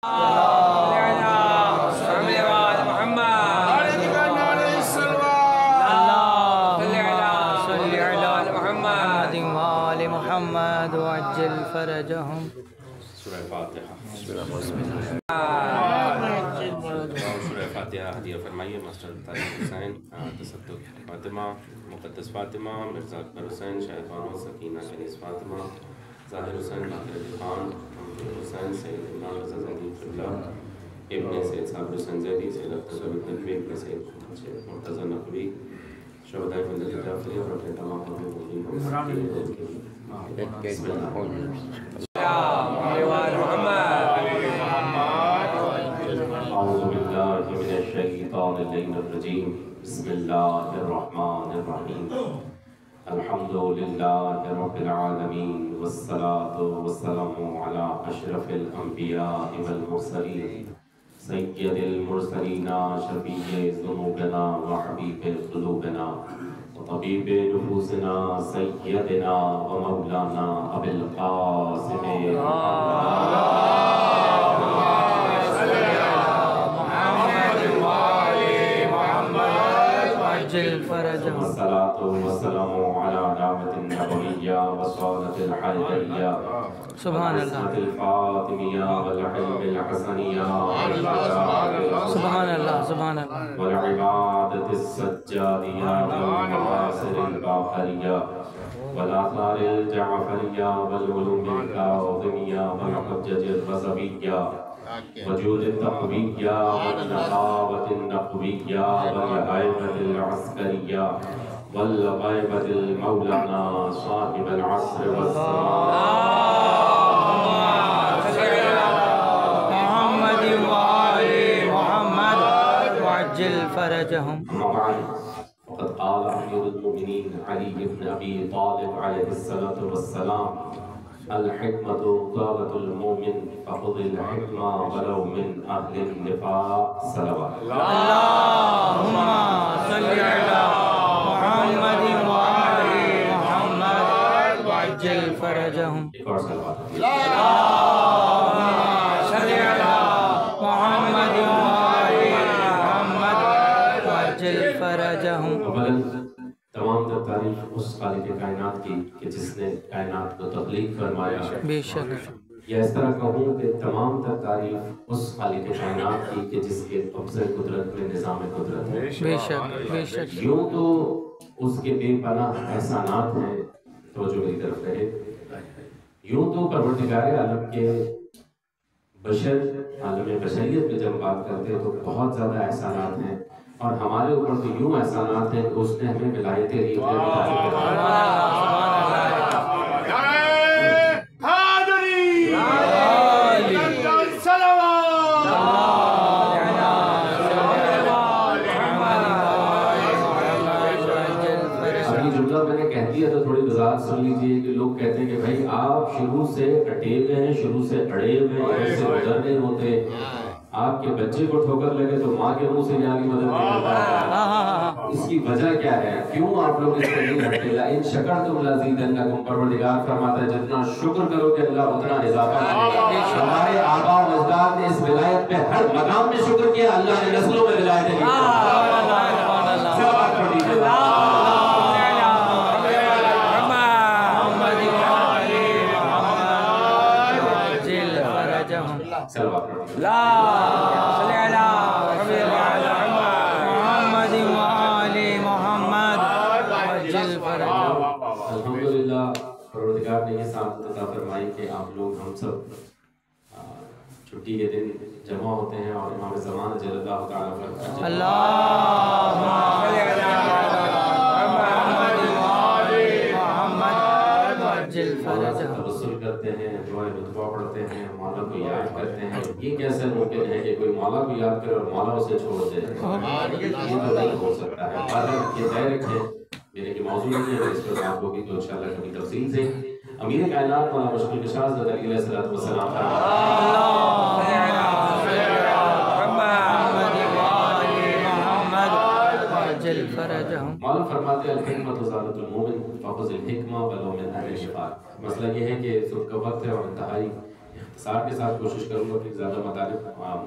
محمد وعجل فرجهم. سورہ فاتحہ. سورہ فاتحہ ہدیہ فرمائیے ماسٹر طارق حسین، تصدق فاطمہ، مقدس فاطمہ، مرزا اکبر حسین، شاہد بانو، سکینہ کنیز فاطمہ، ظاہر حسین، باقر علی خان، محمد حسین، سید عمران رضا زیدی قبلہ، ابن سید صابر حسین زیدی، سید اختر نقوی، ابن سید مرتضی نقوی، شہدائے ملت جعفری اور اپنے تمام بسم اللہ. اعوذ باللہ من الشیطان اللعین الرجیم. بسم اللہ الرحمن الرحیم. الحمد للہ رب العالمین والصلاة والسلام علی اشرف الانبیاء والمرسلین سید المرسلین شفیع ذنوبنا وحبیب قلوبنا وطبیب نفوسنا سیدنا ومولانا ابی القاسم والصلاة والسلام على دعوة النبوية والصالة الحيدرية سبحان اللہ الفاطمية والحلم الحسنية سبحان اللہ سبحان اللہ والعبادة السجادية والمقاصر الباقرية والآثار الجعفرية والعلوم الكاظمية والحجج الرزبية وجود التقوية والنقاوة النقوية والغيبة العسكرية والغيبة المولانا صاحب العصر والزمان محمد وآل محمد وعجل فرجهم. أما بعد فقد قال أمير المؤمنين علي بن أبي طالب عليه الصلاة والسلام: الحكمة طاقة المؤمن فخذ الحكمة ولو من أهل النفاق. صلوات. اللهم صل على محمد وآل محمد وعجل فرجهم. ایک اور صلوات. اللهم صل على محمد وآل محمد وعجل فرجهم. اولاً تمام تر تعریف اس خالق کائنات کی کہ جس نے کائنات کو تخلیق فرمایا. بے شک. یا اس طرح کہوں کہ تمام تر تعریف اس خالق کائنات کی کہ جس کے قبضہ قدرت میں نظام قدرت ہے. بے شک بے شک. یوں تو اس کے بے پناہ احسانات ہیں، توجہ میری طرف رہے. یوں تو پروردگار عالم کے بشر عالم بشریت میں جب بات کرتے ہیں تو بہت زیادہ احسانات ہیں، اور ہمارے اوپر تو یوں احسانات ہیں کہ اس نے ہمیں ولایت لی. تو تھوڑی وضاحت سن لیجئے کہ لوگ کہتے ہیں کہ بھائی آپ شروع سے اٹے ہوئے ہیں، شروع سے اڑے ہوئے ہیں، ایسے گزر نہیں ہوتے. آپ کے بچے کو ٹھوکر لگے تو ماں کے منہ سے جا کی مدد نہیں کرتا. اس کی وجہ کیا ہے؟ کیوں آپ لوگ اس پر نہیں ہٹتے؟ ان شکرتم لازیدنکم. پروردگار فرماتا ہے جتنا شکر کرو کہ اللہ اتنا اضافہ کرے گا. ہمارے آباء و اجداد نے اس ولایت پہ ہر مقام میں شکر کیا، اللہ نے نسلوں میں ولایت دی. لا صلی علی محمد وآل محمد وعجل فرجهم. الحمدللہ پروردگار نے یہ سعادت عطا فرمائی کہ آپ لوگ ہم سب چھٹی کے دن جمع ہوتے ہیں اور امام زمان جل اللہ تعالیٰ فرماتے ہیں اللہم صلی علی محمد وآل محمد وعجل فرجهم. توسل کرتے ہیں، دعائے رتبہ پڑھتے ہیں، مولا کو یاد کرتے ہیں. یہ کیسے ممکن ہے کہ کوئی مولا کو یاد کرے اور مولا اسے چھوڑ دے؟ یہ تو نہیں ہو سکتا ہے. یہ طے رکھیں، میرے کی موضوع نہیں ہے، اس پر بات ہوگی تو انشاءاللہ کبھی تفصیل سے. امیر کائنات مولانا مشکل کشاذ حضرت علی علیہ الصلوۃ والسلام مولانا فرماتے ہیں الحکمت زادۃ المومن فخذ الحکمہ ولو من اہل الشفاعۃ. مسئلہ یہ ہے کہ اس کا وقت ہے اور انتہائی اختصار کے ساتھ کوشش کروں گا کہ زیادہ مطالب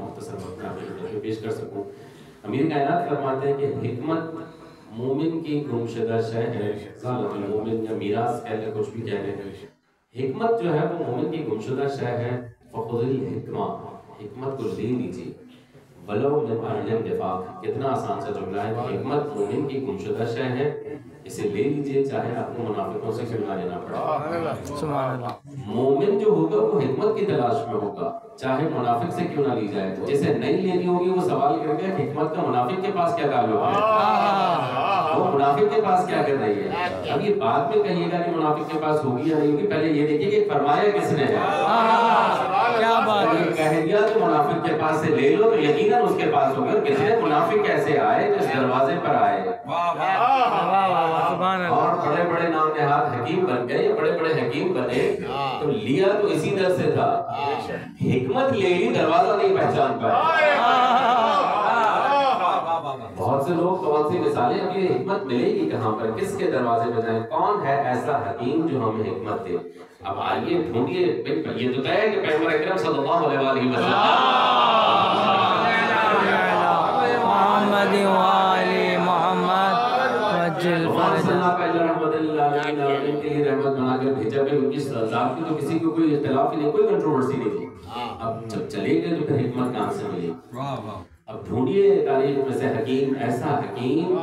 مختصر وقت میں آپ کے خدمت میں پیش کر سکوں۔ امیر کائنات فرماتے ہیں کہ حکمت مومن کی گمشدہ شے ہے، ذالت المومن یا میراث کہہ لیں، کچھ بھی کہہ لیں، حکمت جو ہے وہ مومن کی گمشدہ شے ہے۔ فخذ الحکمہ، حکمت کو لے لیجیے، ولو من اہل النفاق، کتنا آسان سا جملہ ہے کہ حکمت مومن کی گمشدہ شے ہے، اسے لے لیجیے چاہے آپ کو منافقوں سے کیوں نہ لینا پڑے۔ سبحان اللہ۔ مومن جو ہوگا وہ حکمت کی تلاش میں ہوگا، چاہے منافق سے کیوں نہ لی جائے۔ جسے نہیں لینی ہوگی وہ سوال کرے گا حکمت کا منافق کے پاس کیا تعلق ہے، وہ منافق کے پاس کیا کر رہی ہے۔ اب یہ بعد میں کہیے گا کہ منافق کے پاس ہوگی یا نہیں ہوگی، پہلے یہ دیکھیے کہ فرمایا کس نے ہے۔ کیا بات ہے، کہہ دیا تو منافق کے پاس سے لے لو تو یقیناً اس کے پاس ہوگا۔ کسی نے منافق کیسے آئے جو اس دروازے پر آئے، سبحان اللہ۔ اور بڑے بڑے نام نہاد حکیم بن گئے، بڑے بڑے حکیم بنے تو لیا تو اسی در سے تھا، حکمت لے لی دروازہ نہیں پہچان پائے۔ بہت سے لوگ کون سی مثالیں، اب یہ حکمت ملے گی کہاں پر، کس کے دروازے پہ جائیں، کون ہے ایسا حکیم جو ہمیں حکمت دے۔ اب آئیے ڈھونڈیے، یہ تو طے ہے کہ پیغمبر اکرم صلی اللہ علیہ وآلہ وسلم محمد وآل محمد وجل فرجہ کے لیے رحمت بنا کر بھیجا کہ ان کی ذات کی تو کسی کو کوئی اختلاف ہی نہیں، کوئی کنٹروورسی نہیں تھی۔ اب جب چلے گئے تو پھر حکمت کہاں سے ملی۔ اب ڈھونڈیے تاریخ میں سے حکیم، ایسا حکیم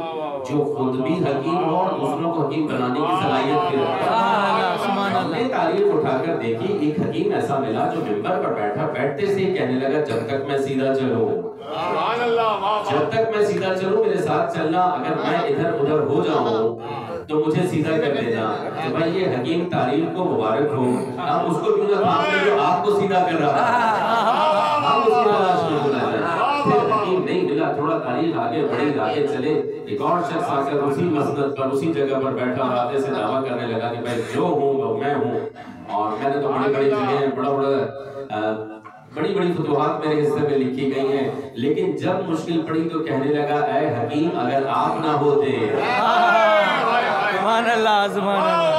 جو خود بھی حکیم ہو اور دوسروں کو حکیم بنانے کی صلاحیت بھی رکھتا ہے۔ ہم نے تاریخ اٹھا کر دیکھی، ایک حکیم ایسا ملا جو ممبر پر بیٹھا، بیٹھتے سے ہی کہنے لگا جب تک میں سیدھا چلوں، جب تک میں سیدھا چلوں میرے ساتھ چلنا، اگر میں ادھر ادھر ہو جاؤں تو مجھے سیدھا کر دینا۔ تو بھائی یہ حکیم تاریخ کو مبارک ہو، آپ اس کو کیوں نہ تھامیں جو آپ کو سیدھا کر رہا ہے، آپ اس کی تلاش میں بنا جائیں۔ پھر حکیم نہیں ملا، تھوڑا تاریخ آگے بڑھی، آگے چلے، ایک اور شخص آ کر اسی مسند پر اسی جگہ پر بیٹھا اور آگے سے دعویٰ کرنے لگا کہ بھائی جو ہوں وہ میں ہوں، اور میں نے تو بڑی بڑی جگہیں، بڑی بڑی فتوحات میرے حصے میں لکھی گئی ہیں، لیکن جب مشکل پڑی تو کہنے لگا اے حکیم اگر آپ نہ ہوتے سبحان اللہ، سبحان اللہ،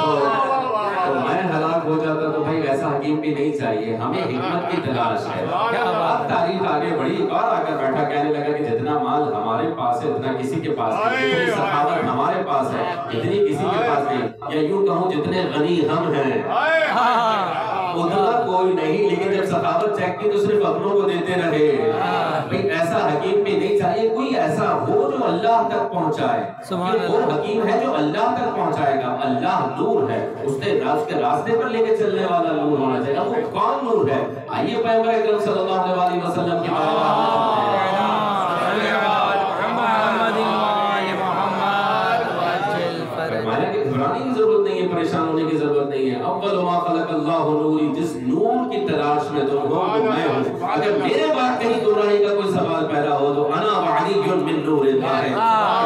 تو میں ہلاک ہو جاتا۔ تو بھائی ایسا حکیم بھی نہیں چاہیے، ہمیں حکمت کی تلاش ہے۔ اب تاریخ آگے بڑھی، ایک اور آ کر بیٹھا کہنے لگا کہ جتنا مال ہمارے پاس ہے اتنا کسی کے پاس نہیں، جتنی سخاوت ہمارے پاس ہے اتنی کسی کے پاس نہیں، یا یوں کہوں جتنے غنی ہم ہیں اتنا کوئی نہیں، لیکن جب سخاوت چیک کی تو صرف اپنوں کو دیتے رہے۔ بھئی ایسا حکیم بھی نہیں چاہیے، کوئی ایسا ہو جو اللہ تک پہنچائے، وہ حکیم ہے جو اللہ تک پہنچائے گا۔ اللہ نور ہے، اس کے راستے پر لے کے چلنے والا نور ہونا چاہیے۔ اب وہ کون نور ہے؟ آئیے پیغمبر اکرم صلی اللہ علیہ وسلم کے بارے میں فرمایا کہ گھبرانے کی ضرورت نہیں ہے، پریشان ہونے کی ضرورت نہیں ہے۔ اول ما خلق اللہ نوری، جس نور کی تلاش میں تم ہو تو میں ہوں۔ اگر میرے بات کہیں گمراہی کا کوئی سوال پیدا ہو تو انا وعلی من نور اللہ،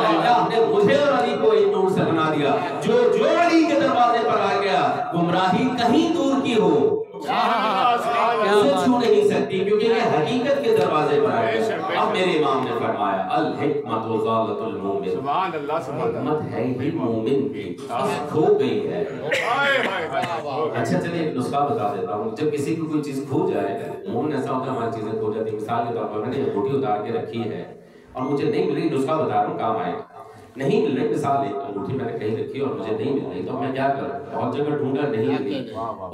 اللہ نے مجھے اور علی کو ایک نور سے بنا دیا۔ جو علی کے دروازے پر آ گیا گمراہی کہیں دور کی ہو اسے چھو نہیں سکتی، کیونکہ یہ حقیقت کے دروازے پر آئے۔ اب میرے امام نے فرمایا الحکمت ذالت المومن، سبحان اللہ، سبحان اللہ، حکمت ہے ہی مومن کی، کھو گئی ہے۔ اچھا چلیں ایک نسخہ بتا دیتا ہوں، جب کسی کی کوئی چیز کھو جائے، مومن ایسا ہوتا ہے ہماری چیزیں کھو جاتی ہیں۔ مثال کے طور پر میں نے ایک انگوٹھی اتار کے رکھی ہے اور مجھے نہیں مل رہی، نسخہ بتا رہا ہوں کام آئے، نہیں مل رہی، مثال ایک انگوٹھی میں نے کہیں رکھی اور مجھے نہیں مل رہی تو میں کیا کروں، بہت جگہ ڈھونڈا نہیں ملی۔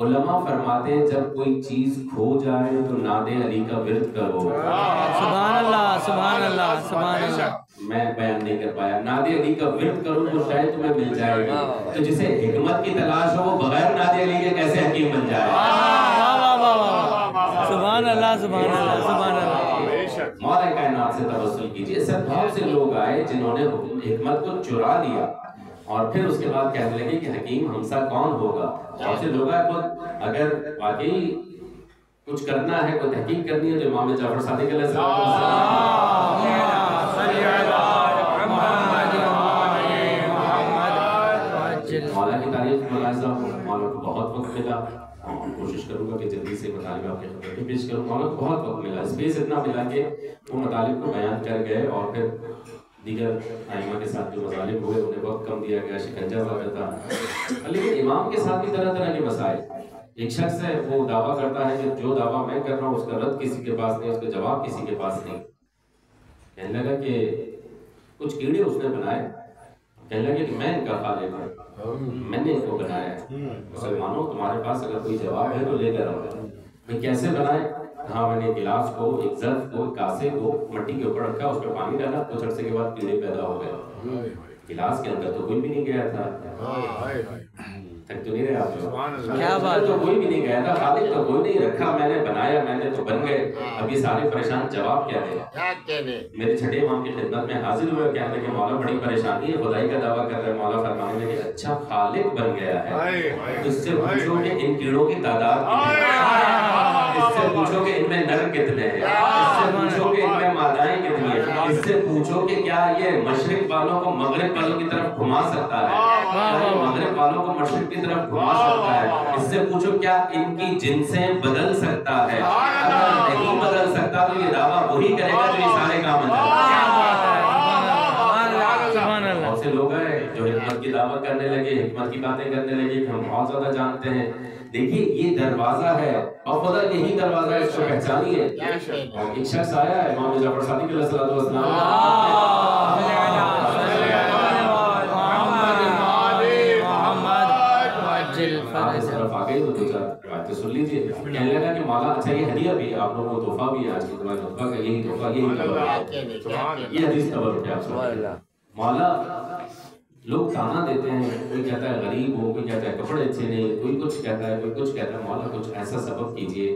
علماء فرماتے ہیں جب کوئی چیز کھو جائے تو ناد علی کا ورد کرو۔ سبحان اللہ، سبحان اللہ، سبحان اللہ۔ میں بیان نہیں کر پایا، ناد علی کا ورد کرو تو شاید تمہیں مل جائے گا۔ تو جسے حکمت کی تلاش ہو وہ بغیر ناد علی کے کیسے حکیم بن جائے؟ سبحان اللہ، سبحان اللہ، سبحان اللہ۔ مولا کائنات سے توسل کیجئے۔ ایسے بہت سے لوگ آئے جنہوں نے حکمت کو چرا لیا اور پھر اس کے بعد کہنے لگے کہ حکیم ہم سا کون ہوگا۔ بہت سے لوگ آئے، اگر واقعی کچھ کرنا ہے، کوئی تحقیق کرنی ہے تو امام جعفر صادق علیہ السلام، مولا کی تاریخ ملاحظہ ہو۔ مولا کو بہت وقت ملا، کوشش کروں گا کہ جلدی سے مطالب آپ کے خدمت میں پیش کروں۔ مولا کو بہت وقت ملا، اسپیس اتنا ملا کہ وہ مطالب کو بیان کر گئے اور پھر دیگر ائمہ کے ساتھ جو مطالب ہوئے انہیں وقت کم دیا گیا، شکنجہ واقع تھا، لیکن امام کے ساتھ بھی طرح طرح کے مسائل۔ ایک شخص ہے وہ دعویٰ کرتا ہے کہ جو دعویٰ میں کر رہا ہوں اس کا رد کسی کے پاس نہیں، اس کا جواب کسی کے پاس نہیں. کہنے لگا کہ کچھ کیڑے اس نے بنائے، کہنے لگا کہ میں ان کا خالق ہوں، میں نے ان کو بنایا ہے. مسلمانوں تمہارے پاس اگر کوئی جواب ہے تو لے کر آؤ. میں کیسے بنائے؟ ہاں میں نے گلاس کو، ایک ظرف کو، ایک کاسے کو مٹی کے اوپر رکھا، اس پہ پانی ڈالا، کچھ عرصے کے بعد کیڑے پیدا ہو گئے. گلاس کے اندر تو کوئی بھی نہیں گیا تھا. تک تو نہیں رہے آپ لوگ؟ کیا بات، تو کوئی بھی نہیں گیا تھا، خالق تو کوئی نہیں رکھا، میں نے بنایا، میں نے تو بن گئے. اب یہ سارے پریشان جواب کیا دے؟ میرے چھٹے امام کی خدمت میں حاضر ہوئے، کہنے لگے مولا بڑی پریشانی ہے، خدائی کا دعویٰ کر رہے ہیں. مولا فرمانے لگے اچھا خالق بن گیا ہے، اس سے پوچھو کہ ان کیڑوں کی تعداد کتنی ہے، اس سے پوچھو کہ ان میں نر کتنے ہیں، اس سے پوچھو کہ ان میں مادائیں کتنی ہیں، اس سے پوچھو کہ کیا یہ مشرق والوں کو مغرب والوں کی طرف گھما سکتا ہے، مغرب والوں کو مشرق کی طرف گھما سکتا ہے. اس سے پوچھو کیا ان کی جنسیں بدل سکتا ہے. اگر نہیں بدل سکتا تو یہ دعویٰ وہی کرے گا جو یہ سارے کام انجام. بہت سے لوگ ہیں جو حکمت کی دعوت کرنے لگے، حکمت کی باتیں کرنے لگے کہ ہم بہت زیادہ جانتے ہیں. دیکھیے یہ دروازہ ہے اور خدا یہی دروازہ ہے، اس کو پہچانیے. ایک شخص آیا ہے امام جعفر صادق علیہ السلام، سن لیجیے. کہنے لگا کہ مولا اچھا یہ ہدیہ بھی ہے، آپ لوگوں کو تحفہ بھی ہے، آج کی دعا تحفہ کا یہی تحفہ، یہ حدیث خبر اٹھے آپ سے. مولا لوگ تانا دیتے ہیں، کوئی کہتا ہے غریب ہو، کوئی کہتا ہے کپڑے اچھے نہیں، کوئی کچھ کہتا ہے، کوئی کچھ کہتا ہے. مولا کچھ ایسا سبب کیجئے،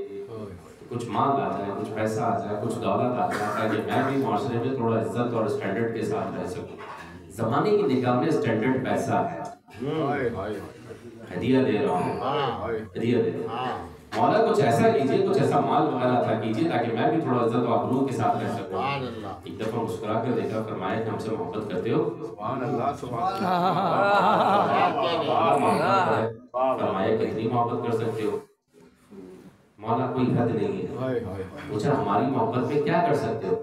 کچھ مال آ جائے، کچھ پیسہ آ جائے، کچھ دولت آ جائے، تاکہ میں بھی معاشرے میں تھوڑا عزت اور اسٹینڈرڈ کے ساتھ رہ سکوں. زمانے کی نگاہ میں اسٹینڈرڈ پیسہ ہے. ہدیہ دے رہا ہوں، ہدیہ دے رہا ہوں. مولا کچھ ایسا کیجئے، کچھ ایسا مال وغیرہ عطا کیجئے تاکہ میں بھی تھوڑا عزت و آبرو کے ساتھ رہ سکوں. ایک دفعہ مسکرا کر دیکھا، فرمایا کہ ہم سے محبت کرتے ہو؟ فرمایا کتنی محبت کر سکتے ہو؟ مولا کوئی حد نہیں ہے. پوچھا ہماری محبت میں کیا کر سکتے ہو؟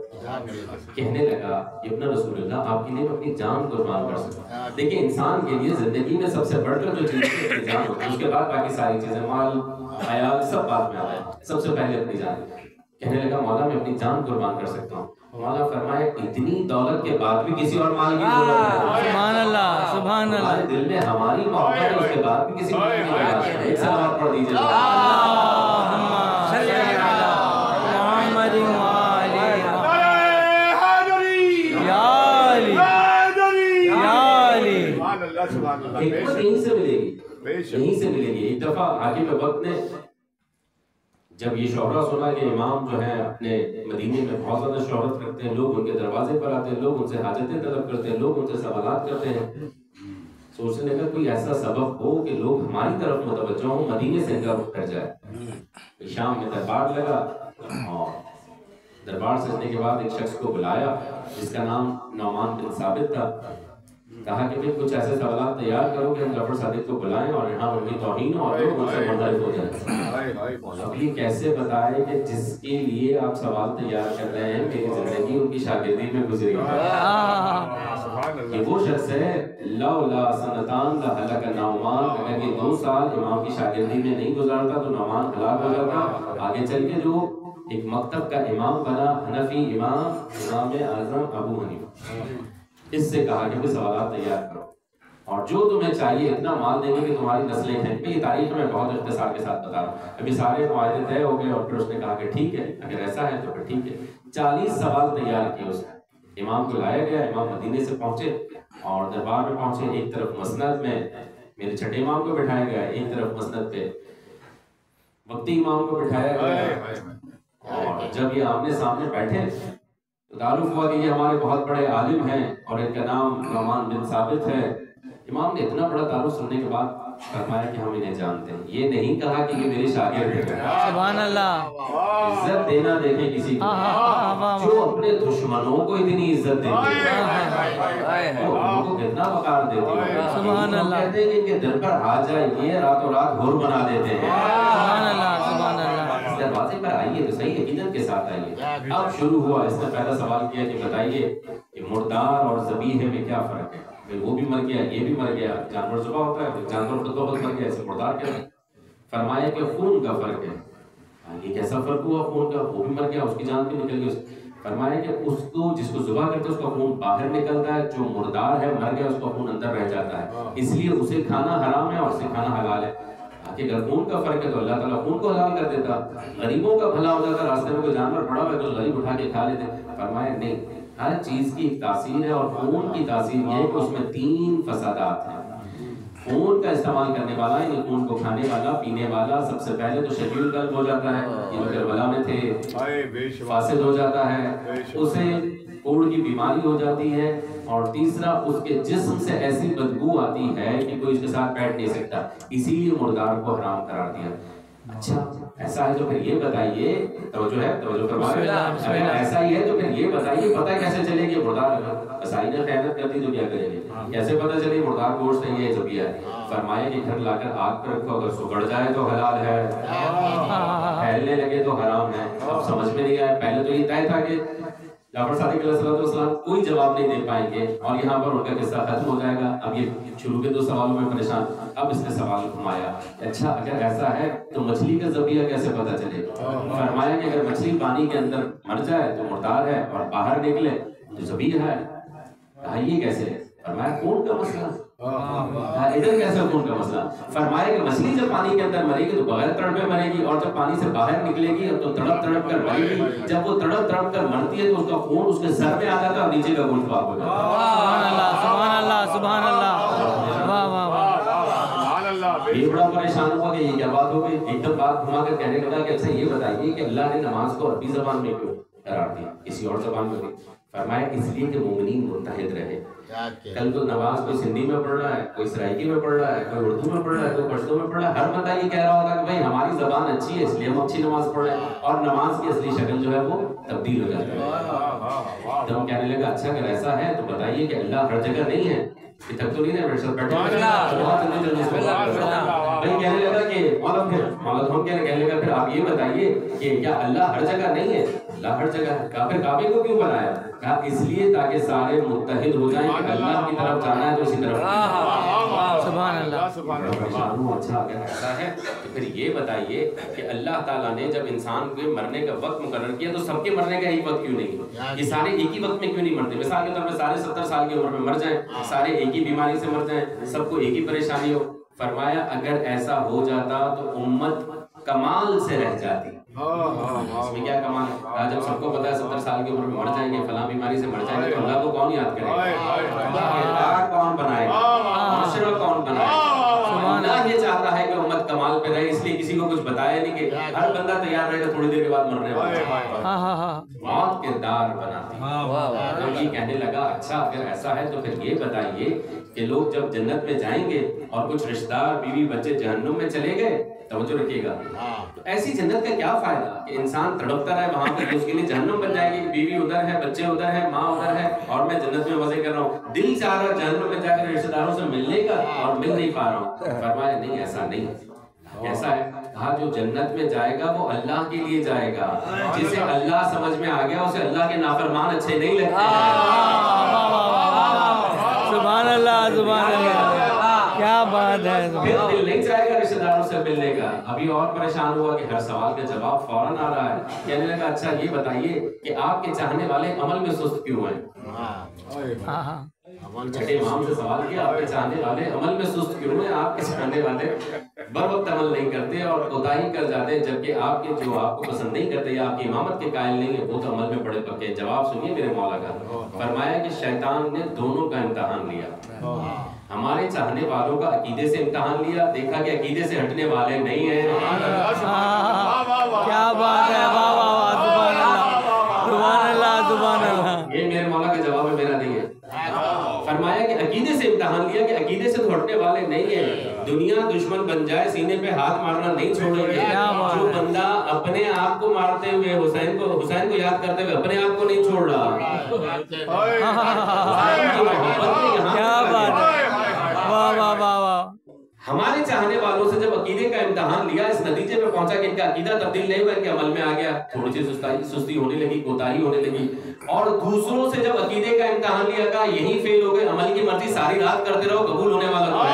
کہنے لگا ابن رسول اللہ آپ کے لیے اپنی جان قربان کر سکتا ہوں. دیکھیں انسان کے لیے زندگی میں سب سے بڑھ کر جو چیز ہے اپنی جان ہوتی ہے، اس کے بعد باقی ساری چیزیں مال عیال سب بعد میں آئے، سب سے پہلے اپنی جان. کہنے لگا مولا میں اپنی جان قربان کر سکتا ہوں. مولا فرمایا اتنی دولت کے بعد بھی کسی اور مال کی ضرورت ہے؟ سبحان اللہ، سبحان اللہ. ہمارے دل میں ہماری محبت ہے، اس کے بعد بھی کسی مال کی ضرورت ہے. ایک صلوات پڑھ دیجیے. حکمت یہیں سے ملے گی، یہیں سے ملے گی. ایک دفعہ حاکم وقت نے جب یہ شہرہ سنا کہ امام جو ہیں اپنے مدینے میں بہت زیادہ شہرت رکھتے ہیں، لوگ ان کے دروازے پر آتے ہیں، لوگ ان سے حاجتیں طلب کرتے ہیں، لوگ ان سے سوالات کرتے ہیں، سوچنے لگا کوئی ایسا سبب ہو کہ لوگ ہماری طرف متوجہ ہوں، مدینے سے ان کا رخ کر جائے. شام میں دربار لگا اور دربار سجنے کے بعد ایک شخص کو بلایا جس کا نام نعمان بن ثابت تھا. کہا کہ کچھ ایسے سوالات تیار کرو کہ ہم جعفر صادق کو بلائیں اور یہاں ان کی توہین اور لوگ ان سے منحرف ہو جائیں. اب یہ کیسے بتائے کہ جس کے لیے آپ سوال تیار کر رہے ہیں میری زندگی ان کی شاگردی میں گزری ہے. یہ وہ شخص ہے لولا سنتان لہلک نعمان، اگر یہ 2 سال امام کی شاگردی میں نہیں گزارتا تو نعمان ہلاک ہو جاتا. آگے چل کے جو ایک مکتب کا امام بنا، حنفی امام اعظم ابو حنیفہ، اس سے کہا کہ سوالات تیار کرو اور جو تمہیں چاہیے اتنا مال دیں گے کہ تمہاری نسلیں ہیں. یہ تاریخ میں بہت اختصار کے ساتھ بتا رہا ہوں. ابھی سارے معاہدے طے ہو گئے اور پھر اس نے کہا کہ ٹھیک ہے اگر ایسا ہے تو پھر ٹھیک ہے. 40 سوال تیار کیے اس نے. امام کو لایا گیا، امام مدینے سے پہنچے اور دربار میں پہنچے. ایک طرف مسند میں میرے چھٹے امام کو بٹھایا گیا، ایک طرف مسند پہ وقتی امام کو بٹھایا گیا. اور جب یہ آمنے سامنے بیٹھے تو تعارف ہوا کہ یہ ہمارے بہت بڑے عالم ہیں اور ان کا نام نعمان بن ثابت ہے. امام نے اتنا بڑا تعارف سننے کے بعد فرمایا کہ ہم انہیں جانتے ہیں. یہ نہیں کہا کہ یہ میرے شاگرد ہیں. سبحان اللہ. عزت دینا دیکھیں کسی کو جو اپنے دشمنوں کو اتنی عزت دیتے ہیں، ان کو کتنا وقار دیتے ہیں. سبحان اللہ. کہتے ہیں کہ ان کے دل پر آ جائے یہ راتوں رات ہور بنا دیتے ہیں. سبحان اللہ، سبحان اللہ. دروازے پر آئیے تو صحیح عقیدت کے ساتھ آئیے. اب شروع ہوا. اس نے پہلا سوال کیا کہ بتائیے کہ مردار اور ذبیح میں کیا فرق ہے؟ وہ بھی مر گیا، یہ بھی مر گیا. جانور ذبح ہوتا ہے، جانور خود بخود مر گیا، اسے مردار کہتے ہیں. فرمایا کہ خون کا فرق ہے. یہ کیسا فرق ہوا خون کا؟ وہ بھی مر گیا، اس کی جان بھی نکل گئی. فرمایا کہ اس کو جس کو ذبح کرتے اس کا خون باہر نکلتا ہے، جو مردار ہے مر گیا اس کا خون اندر رہ جاتا ہے، اس لیے اسے کھانا حرام ہے اور اسے کھانا حلال ہے. کہ اگر خون کا فرق ہے تو اللہ تعالیٰ خون کو حلال کر دیتا، غریبوں کا بھلا ہو جاتا، راستے میں کوئی جانور پڑا ہوا ہے تو غریب اٹھا کے کھا لیتے. فرمایا نہیں، ہر چیز کی ایک تاثیر ہے، اور خون کی تاثیر یہ ہے کہ اس میں 3 فسادات ہیں. خون کا استعمال کرنے والا، یعنی خون کو کھانے والا پینے والا، سب سے پہلے تو شدید قلب ہو جاتا ہے، یہ جو کربلا میں تھے، فاسد ہو جاتا ہے، اسے کوڑ کی بیماری ہو جاتی ہے، اور تیسرا اس کے جسم سے ایسی بدبو آتی ہے کہ کوئی اس کے ساتھ بیٹھ نہیں سکتا، اسی لیے مردار کو حرام قرار دیا. اچھا ایسا ہے تو پھر یہ بتائیے، توجہ ہے، توجہ فرمائے، اگر ایسا ہی ہے تو پھر یہ بتائیے پتہ کیسے چلے گی مردار قصائی نے خیانت کر دی تو کیا کریں گے؟ کیسے پتہ چلے مردار گوشت نہیں ہے ذبیحہ ہے؟ فرمایا کہ گھر لا کر آگ پر رکھو، اگر سکڑ جائے تو حلال ہے، پھیلنے لگے تو حرام ہے. اب سمجھ میں نہیں آیا، پہلے تو یہ طے تھا کہ جعفر صادق علیہ السلام کوئی جواب نہیں دے پائیں گے، اور یہاں پر ان کا قصہ ختم ہو جائے گا. اب یہ شروع کے 2 سوالوں میں پریشان، اب اس نے سوال گھمایا، اچھا اگر ایسا ہے تو مچھلی کا ذبیحہ کیسے پتہ چلے؟ فرمایا کہ اگر مچھلی پانی کے اندر مر جائے تو مردار ہے، اور باہر نکلے تو ذبیحہ ہے. کہا یہ کیسے؟ فرمایا خون کا مسئلہ. ادھر کیسے خون کا مسئلہ؟ فرمایا کہ مچھلی جب پانی کے اندر مرے گی تو بغیر تڑپے مرے گی، اور جب پانی سے باہر نکلے گی تو تڑپ تڑپ کر مرے گی. جب وہ تڑپ تڑپ کر مرتی ہے تو اس کا خون اس کے سر میں آ جاتا ہے اور نیچے کا گوشت پاک ہو جاتا ہے. سبحان اللہ سبحان اللہ، واہ واہ واہ. یہ بڑا پریشان ہوا کہ یہ کیا بات ہو گئی. ایک دم بات گھما کر کہنے لگا کہ اچھا یہ بتائیے کہ اللہ نے نماز کو عربی زبان میں کیوں قرار دیا، کسی اور زبان میں نہیں؟ فرمایا اس لیے کہ مومنین متحد رہے. کل کو نماز کوئی سندھی میں پڑھ رہا ہے، کوئی سرائکی میں پڑھ رہا ہے، کوئی اردو میں پڑھ رہا ہے، کوئی پشتو میں پڑھ رہا ہے، ہر بندہ یہ کہہ رہا ہوگا کہ بھائی ہماری زبان اچھی ہے اس لیے ہم اچھی نماز پڑھ رہے ہیں، اور نماز کی اصلی شکل جو ہے وہ تبدیل ہو جاتی ہے. جب ہم کہنے لگا اچھا اگر ایسا ہے تو بتائیے کہ اللہ ہر جگہ نہیں ہے، یہ تک تو نہیں ہے بیٹھے بہت جلدی بھائی کہنے لگا کہ مولا ہم کہنے لگا پھر آپ یہ بتائیے کہ کیا اللہ ہر جگہ نہیں ہے؟ اللہ ہر جگہ ہے. کہا پھر کعبے کو کیوں بنایا؟ کہا اس لیے تاکہ سارے متحد ہو جائیں کہ اللہ کی طرف جانا ہے تو اسی طرف. سبحان اللہ. اچھا اگر ایسا ہے تو پھر یہ بتائیے کہ اللہ تعالیٰ نے جب انسان کے مرنے کا وقت مقرر کیا تو سب کے مرنے کا ایک وقت کیوں نہیں؟ یہ سارے ایک ہی وقت میں کیوں نہیں مرتے؟ مثال کے طور پہ سارے 70 سال کی عمر میں مر جائیں، سارے ایک ہی بیماری سے مر جائیں، سب کو ایک ہی پریشانی ہو. فرمایا اگر ایسا ہو جاتا تو امت کمال سے رہ جاتی. اس میں کیا کمال ہے؟ جب سب کو پتا ہے 70 سال کی عمر میں مر جائیں گے، فلاں بیماری سے مر جائیں گے، تو اللہ کو کون یاد کرے گا؟ کون بنائے گا؟ معاشرہ کون بنائے گا؟ اللہ یہ چاہتا ہے کہ امت کمال پہ رہے، اس لیے کسی کو کچھ بتایا نہیں کہ ہر بندہ تیار رہے گا تھوڑی دیر کے بعد مرنے والا. موت کردار بناتی. تو یہ کہنے لگا اچھا اگر ایسا ہے تو پھر یہ بتائیے کہ لوگ جب جنت میں جائیں گے اور کچھ رشتہ دار بیوی بچے جہنم میں چلے گئے، توجہ رکھیے گا، تو ایسی جنت کا کیا فائدہ کہ انسان تڑپتا رہے وہاں پر، اس کے لیے جہنم بن جائے گی، بیوی ادھر ہے، بچے ادھر ہے، ماں ادھر ہے، اور میں جنت میں مزے کر رہا ہوں، دل چاہ رہا جہنم میں جا کر رشتہ داروں سے ملنے کا اور مل نہیں پا رہا ہوں. فرمایا نہیں ایسا نہیں. کیسا ہے؟ کہا جو جنت میں جائے گا وہ اللہ کے لیے جائے گا، جسے اللہ سمجھ میں آ گیا اسے اللہ کے نافرمان اچھے نہیں لگتے. سبحان اللہ سبحان اللہ، کیا بات ہے. پھر دل نہیں چاہے گا رشتہ داروں سے ملنے کا. ابھی اور پریشان ہوا کہ ہر سوال کا جواب فوراً آ رہا ہے. کہنے لگا اچھا یہ بتائیے کہ آپ کے چاہنے والے عمل میں سست کیوں ہیں؟ چھٹے امام سے سوال کیا آپ کے چاہنے والے عمل میں سست کیوں ہیں؟ آپ کے چاہنے والے بر وقت عمل نہیں کرتے اور کوتاہی کر جاتے ہیں، جبکہ آپ کے جو آپ کو پسند نہیں کرتے یا آپ کی امامت کے قائل نہیں ہیں وہ تو عمل میں بڑے پکے. جواب سنیے میرے مولا کا. فرمایا کہ شیطان نے دونوں کا امتحان لیا. ہمارے چاہنے والوں کا عقیدے سے امتحان لیا، دیکھا کہ عقیدے سے ہٹنے والے نہیں ہیں. کیا بات ہے، واہ واہ واہ، سبحان اللہ سبحان اللہ سبحان اللہ. یہ میرے مولا کا جواب ہے، میرا نہیں ہے. فرمایا کہ عقیدے سے امتحان لیا کہ عقیدے سے تو ہٹنے والے نہیں ہیں. دنیا دشمن بن جائے سینے پہ ہاتھ مارنا نہیں چھوڑیں گے. جو بندہ اپنے آپ کو مارتے ہوئے حسین کو یاد کرتے ہوئے اپنے آپ کو نہیں چھوڑ رہا. کیا بات ہے، واہ واہ واہ واہ. ہمارے چاہنے والوں سے جب عقیدے کا امتحان لیا اس نتیجے پہ پہنچا کہ ان کا عقیدہ تبدیل نہیں ہوا، ان کے عمل میں آ گیا تھوڑی سی سستی ہونے لگی، کوتاہی ہونے لگی. اور دوسروں سے جب عقیدے کا امتحان لیا کہا یہی فیل ہو گئے، عمل کی مرضی ساری رات کرتے رہو، قبول ہونے والا تو ہے.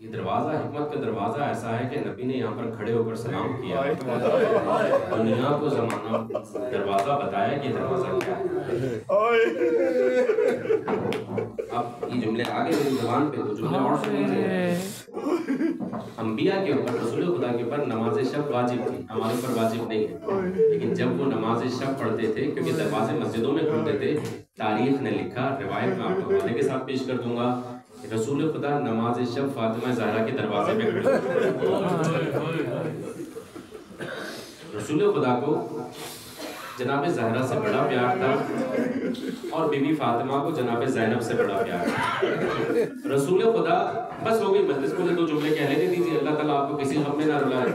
یہ دروازہ حکمت کا دروازہ ایسا ہے کہ نبی نے یہاں پر کھڑے ہو کر سلام کیا، دنیا کو زمانہ دروازہ بتایا کہ دروازہ کیا ہے۔ اب یہ جملے آگے میری زبان پہ تو جملے اور سنیے۔ انبیاء کے اوپر، رسول خدا کے اوپر نماز شب واجب تھی، ہمارے اوپر واجب نہیں ہے، لیکن جب وہ نماز شب پڑھتے تھے، کیونکہ دروازے مسجدوں میں کھلتے تھے، تاریخ نے لکھا، روایت میں آپ کو حوالے کے ساتھ پیش کر دوں گا، رسول خدا نماز شب فاطمہ زہرا کے دروازے پہ کھڑے ہوئے۔ رسول خدا کو جناب زہرا سے بڑا پیار تھا اور بی بی فاطمہ کو جناب زینب سے بڑا پیار تھا۔ رسول خدا، بس ہو گئی مجلس، مجھے دو جملے کہنے دے دیجیے، اللہ تعالیٰ آپ کو کسی غم میں نہ رلائے۔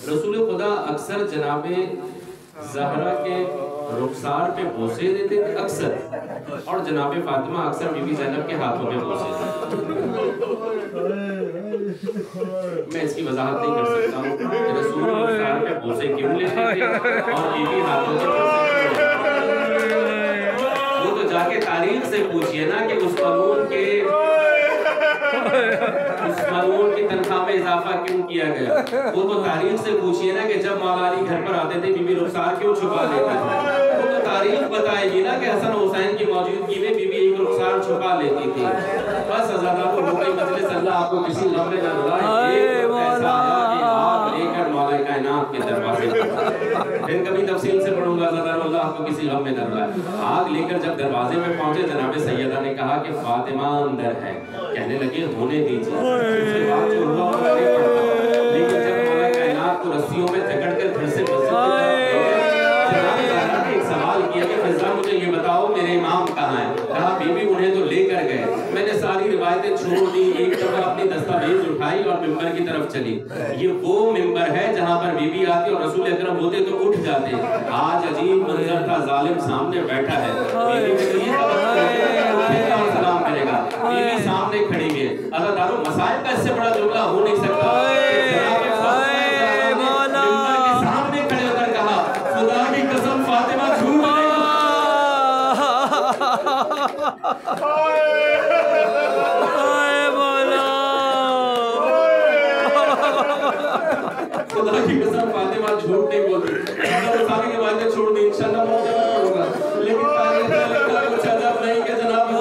رسول خدا اکثر جناب زہرا کے رخسار پہ بوسے دیتے تھے اکثر، اور جناب فاطمہ اکثر بی بی زینب کے ہاتھوں پہ بوسے دیتے۔ میں اس کی وضاحت نہیں کر سکتا ہوں کہ رسول رخسار پہ بوسے کیوں لیتے تھے اور بی بی ہاتھوں پہ بوسے کیوں لیتے تھے۔ وہ تو جا کے تاریخ سے پوچھئے نا کہ اس مرہون کی تنخواہ میں اضافہ کیوں کیا گیا۔ وہ تو تاریخ سے پوچھئے نا کہ جب مولا علی گھر پر آتے تھے بی بی رخسار کیوں چھپا لیتے تھے۔ وہ تو تاریخ بتائے گی نا کہ حسن حسین کی موجودگی میں بی بی ایک رخسار چھپا لیتی تھی۔ بس حضرات ہو گئی مجلس، اللہ آپ کو کسی غم میں نہ رلائے۔ ایک ایسا آیا کہ آپ لے کر مولا کائنات کے دروازے پھر کبھی تفصیل سے پڑھوں گا، حضرات اللہ آپ کو کسی غم میں نہ رلائے۔ آگ لے کر جب دروازے میں پہنچے، جناب سیدہ نے کہا کہ فاطمہ اندر ہے، کہنے لگے ہونے دیجیے، اس کے بعد جو ہوا وہ نہیں پڑتا، لیکن جب مولا کائنات کو رسیوں میں جکڑ کر گھر سے مسجد جناب زہرا نے ایک سوال کیا کہ فضا مجھے یہ بتاؤ میرے امام کہاں ہیں؟ کہا بی بی انہیں تو لے کر گئے۔ میں نے ساری روایتیں چھوڑ دی، ایک دفعہ اپنی دستاویز اٹھائی اور ممبر کی طرف چلی۔ یہ وہ ممبر ہے جہاں پر بی بی آتی اور رسول اکرم ہوتے تو اٹھ جاتے۔ آج عجیب منظر تھا، ظالم سامنے بیٹھا ہے، بی بی کو یہ اٹھے گا اور سلام کرے گا، بی بی سامنے کھڑی ہے۔ اللہ تعالیٰ مسائل کا اس سے بڑا جملہ ہو نہیں سکتا۔ ممبر کے سامنے کھڑے ہو کر کہا خدا کی قسم فاطمہ جھوٹ نہیں خدا کی قسم فاطمہ جھوٹ نہیں بولتی۔ ساری روایتیں چھوڑ دی، انشاءاللہ موقع میں پڑھوں گا، لیکن تاریخ میں لکھا کچھ عجب نہیں کہ جناب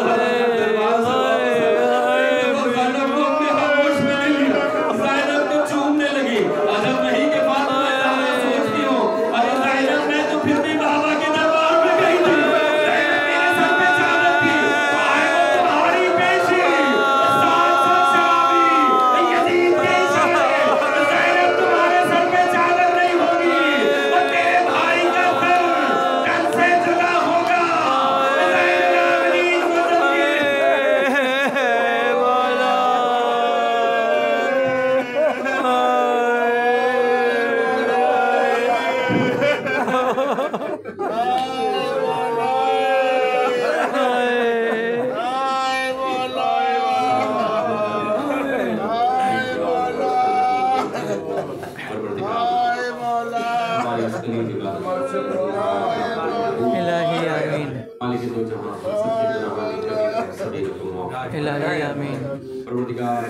الہی آمین۔ پروردگار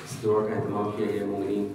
اس دعا کا اہتمام کیا گیا مومنین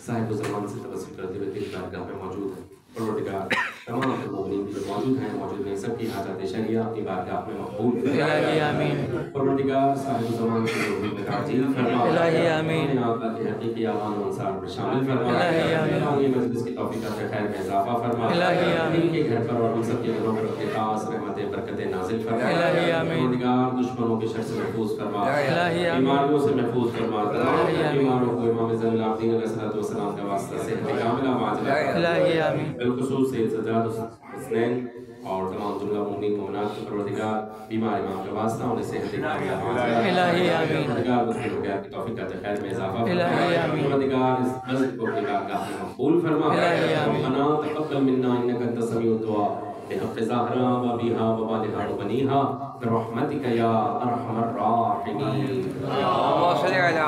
صاحب زمان سے توسل کرتے ہوئے تیری بارگاہ میں موجود ہیں۔ پروردگار تمام مومنین جو موجود ہیں سب کی حاجات شریعہ اپنی بارگاہ میں مقبول فرما۔ الہی آمین۔ پروردگار صاحب زمان کی روح میں تعجیل فرما۔ الہی آمین۔ آپ کے حقیقی آوان و انصار میں شامل فرما۔ الہی آمین۔ یہ مجلس کی توفیق خیر میں اضافہ فرما۔ الہی آمین۔ ان کے گھر پر اور ہم سب کے گھروں پر اپنے خاص رحمت برکت نازل فرما۔ الہی آمین۔ پروردگار دشمنوں کے شر سے محفوظ فرما، الہی آمین۔ بیماریوں سے محفوظ فرما، الہی آمین۔ بیماروں کو امام زین العابدین علیہ الصلوۃ والسلام کا واسطہ سے کاملہ معاجلہ، الہی آمین۔ بالخصوص سید سجاد حسنین اور تمام جملہ مومنین مومنات کے پروردگار بیمار امام کا واسطہ انہیں صحت کاملہ معاجلہ، الہی آمین۔ پروردگار بدھ روگیات کی توفیق عطا خیر میں اضافہ فرما۔ الہی آمین۔ پروردگار اس مسجد کو اپنی بارگاہ میں مقبول فرما۔ الہی آمین۔ ربنا تقبل منا انک انت السمیع الدعاء بحق زہرا و بہا و بالہا و بنیہا برحمتک یا ارحم الراحمین۔ اللهم صل على